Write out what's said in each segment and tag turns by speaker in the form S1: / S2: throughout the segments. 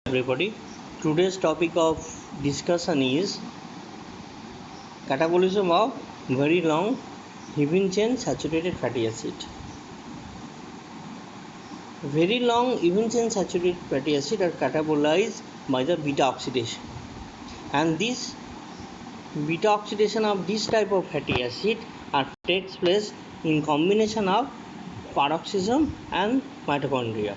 S1: Everybody, today's topic of discussion is catabolism of very long heavy chain saturated fatty acid. Very long heavy chain saturated fatty acid are catabolized by the beta oxidation, and this beta oxidation of this type of fatty acid takes place in combination of peroxisome and mitochondria.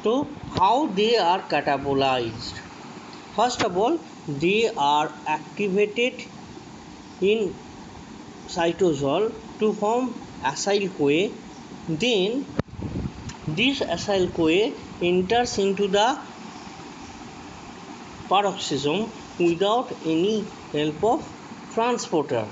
S1: So how they are catabolized? First of all, they are activated in cytosol to form acyl CoA. Then this acyl CoA enters into the peroxisome without any help of transporter.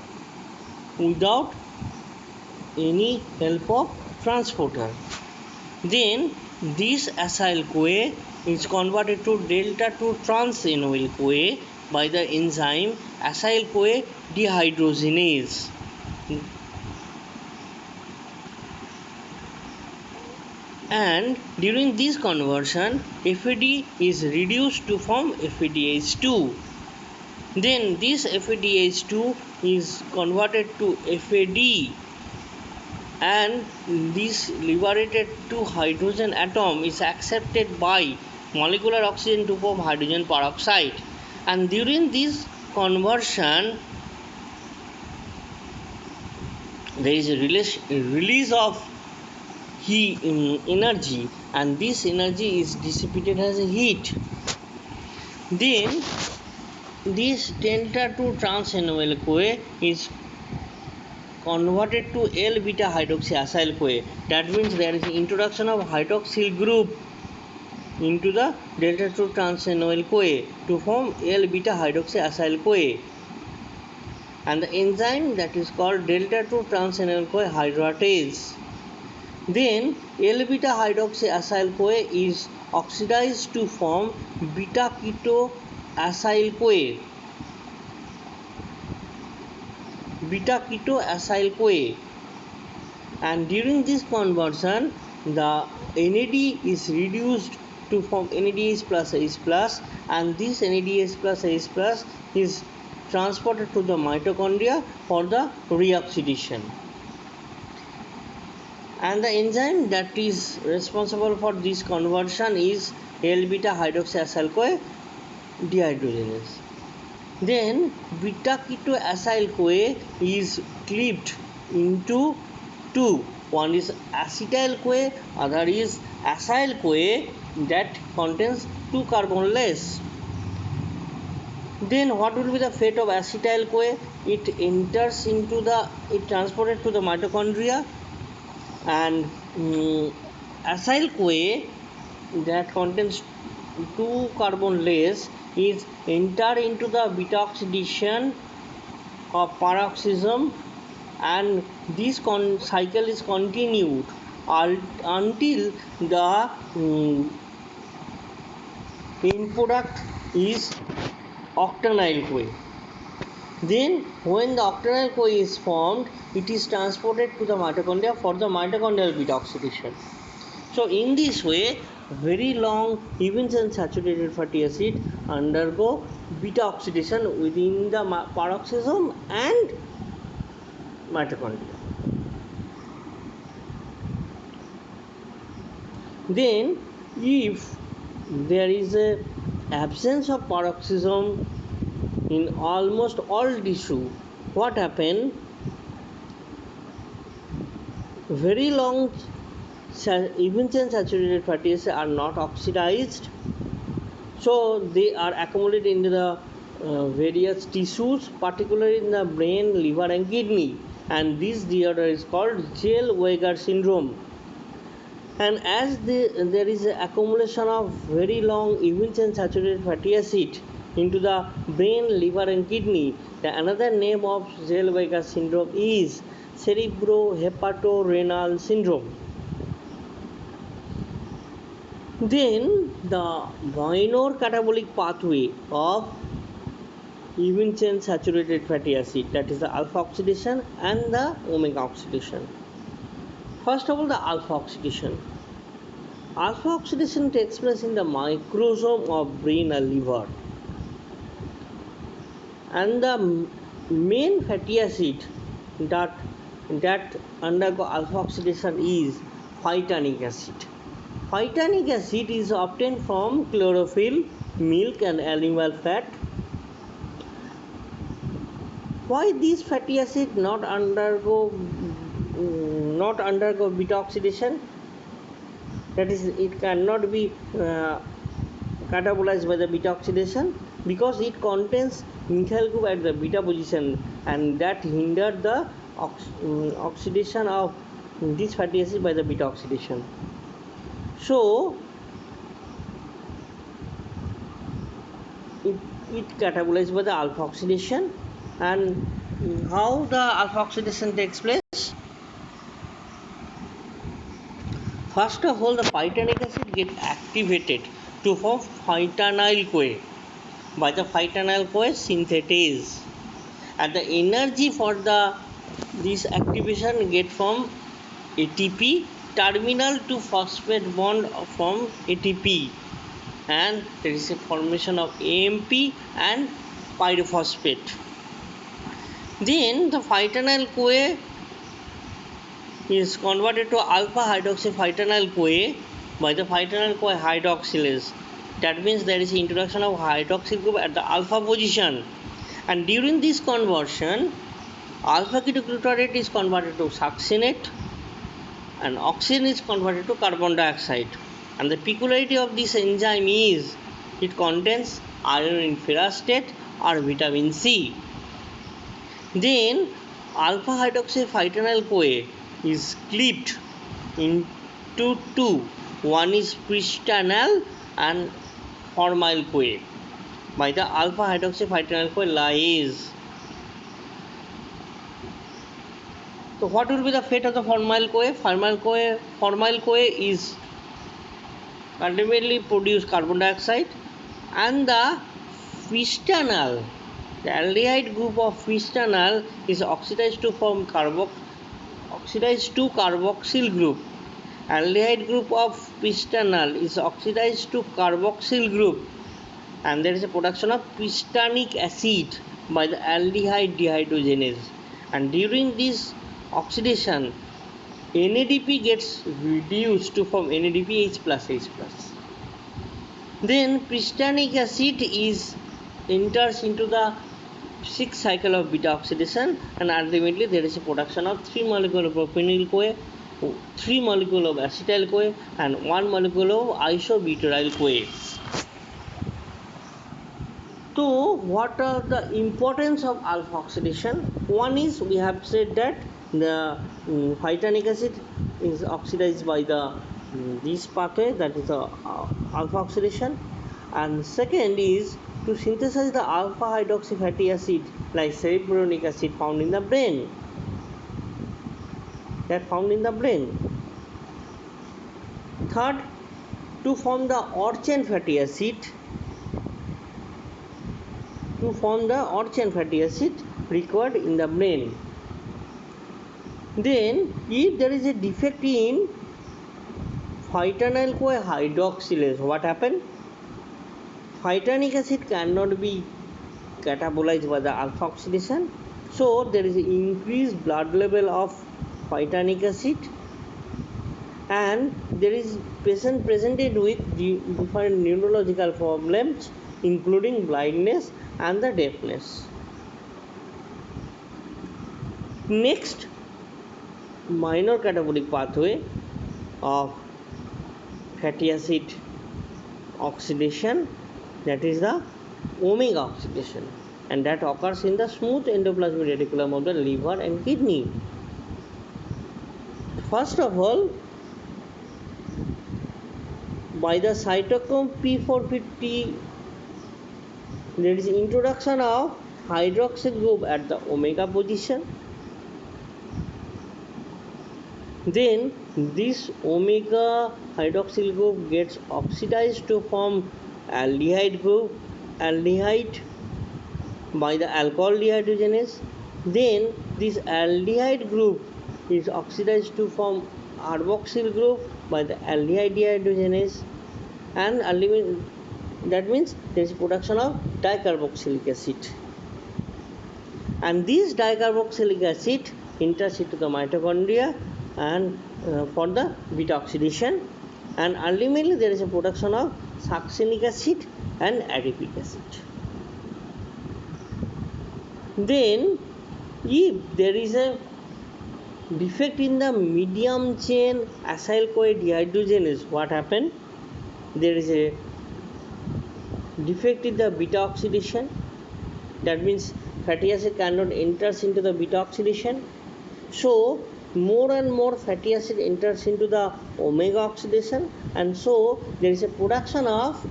S1: Then this acyl CoA is converted to delta 2 trans NOL CoA by the enzyme acyl CoA dehydrogenase. And during this conversion, FAD is reduced to form FADH2. Then this FADH2 is converted to FAD, and this liberated 2 hydrogen atom is accepted by molecular oxygen to form hydrogen peroxide. And during this conversion, there is a release of heat energy, and this energy is dissipated as a heat. Then this delta 2 trans NOL CoA is converted to L beta hydroxyacyl CoA. That means there is introduction of hydroxyl group into the delta 2 trans NOL CoA to form L beta hydroxyacyl CoA, and the enzyme that is called delta 2 trans NOL CoA hydratase. Then L beta hydroxyacyl CoA is oxidized to form beta keto acyl CoA. And during this conversion, the NAD is reduced to form NADH plus H plus, and this NADH plus H plus is transported to the mitochondria for the reoxidation. And the enzyme that is responsible for this conversion is L beta hydroxyacyl CoA dehydrogenase. Then beta keto acyl CoA is cleaved into two. One is acetyl CoA, other is acyl CoA that contains 2 carbon less. Then what will be the fate of acetyl CoA? It transported to the mitochondria, and acyl CoA that contains 2 carbon less is enter into the beta oxidation of peroxisome, and this cycle is continued until the end product is octanyl CoA. Then when the octanyl CoA is formed, it is transported to the mitochondria for the mitochondrial beta oxidation. So in this way, very long even chain saturated fatty acid undergo beta oxidation within the peroxisome and mitochondria. Then if there is a absence of peroxisome in almost all tissue, what happen? Very long even chain saturated fatty acids are not oxidized, so they are accumulated into the various tissues, particularly in the brain, liver and kidney, and this disorder is called Zellweger syndrome. And as there is an accumulation of very long even chain saturated fatty acid into the brain, liver and kidney, another name of Zellweger syndrome is cerebrohepatorenal syndrome. Then the minor catabolic pathway of even chain saturated fatty acid, that is the alpha oxidation and the omega oxidation. First of all, the alpha oxidation. Alpha oxidation takes place in the microsome of brain or liver, and the main fatty acid that undergo alpha oxidation is phytanic acid. Phytanic acid is obtained from chlorophyll, milk, and animal fat. Why these fatty acids not undergo beta oxidation? That is, it cannot be catabolized by the beta oxidation because it contains methyl group at the beta position, and that hindered the oxidation of this fatty acid by the beta oxidation. So it catabolized by the alpha oxidation. And how the alpha oxidation takes place? First of all, the phytanic acid gets activated to form phytanyl-CoA by the phytanyl-CoA synthetase, and the energy for this activation get from ATP terminal to phosphate bond from ATP, and there is a formation of AMP and pyrophosphate. Then the phytanyl-CoA is converted to alpha hydroxy phytanyl-CoA by the phytanyl-CoA hydroxylase. That means there is introduction of hydroxyl group at the alpha position, and during this conversion, alpha ketoglutarate is converted to succinate and oxygen is converted to carbon dioxide. And the peculiarity of this enzyme is it contains iron in ferrous state or vitamin C. Then alpha hydroxy phytanyl-CoA is clipped into two. One is pristanyl and formyl-CoA by the alpha hydroxy phytanyl-CoA lyase. So what will be the fate of the formyl-CoA? Formyl-CoA is ultimately produce carbon dioxide, and the pristanyl, the aldehyde group of pristanyl is oxidized to form carboxyl group. Aldehyde group of pristanyl is oxidized to carboxyl group, and there is a production of pristanic acid by the aldehyde dehydrogenase. And during this oxidation, NADP gets reduced to form NADPH plus H plus. Then pristanic acid enters into the 6th cycle of beta oxidation, and ultimately there is a production of 3 molecules of propenyl-CoA, 3 molecules of acetyl-CoA, and 1 molecule of isobutyryl-CoA. So what are the importance of alpha oxidation? One is, we have said that the phytanic acid is oxidized by the this pathway, that is the alpha oxidation. And second is to synthesize the alpha hydroxy fatty acid like cerebronic acid found in the brain. Third, to form the ornithine fatty acid. Required in the brain. Then if there is a defect in phytanyl-CoA hydroxylase, what happens? Phytanic acid cannot be catabolized by the alpha oxidation, so there is increased blood level of phytanic acid, and there is patient presented with different neurological problems including blindness and the deafness. Next minor catabolic pathway of fatty acid oxidation, that is the omega oxidation, and that occurs in the smooth endoplasmic reticulum of the liver and kidney. First of all, by the cytochrome P450, there is introduction of hydroxyl group at the omega position. Then this omega hydroxyl group gets oxidized to form aldehyde by the alcohol dehydrogenase. Then this aldehyde group is oxidized to form carboxyl group by the aldehyde dehydrogenase, and ultimately that means there is production of dicarboxylic acid, and this dicarboxylic acid enters into the mitochondria and for the beta oxidation, and ultimately there is a production of succinic acid and adipic acid. Then if there is a defect in the medium chain acyl CoA dehydrogenase, what happened? There is a defect in the beta oxidation, that means fatty acid cannot enters into the beta oxidation, so more and more fatty acid enters into the omega oxidation, and so there is a production of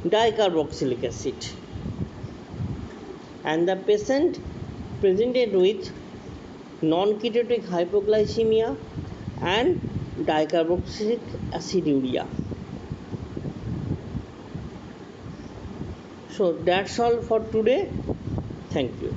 S1: dicarboxylic acid, and the patient presented with non-ketotic hypoglycemia and dicarboxylic aciduria. So that's all for today. Thank you.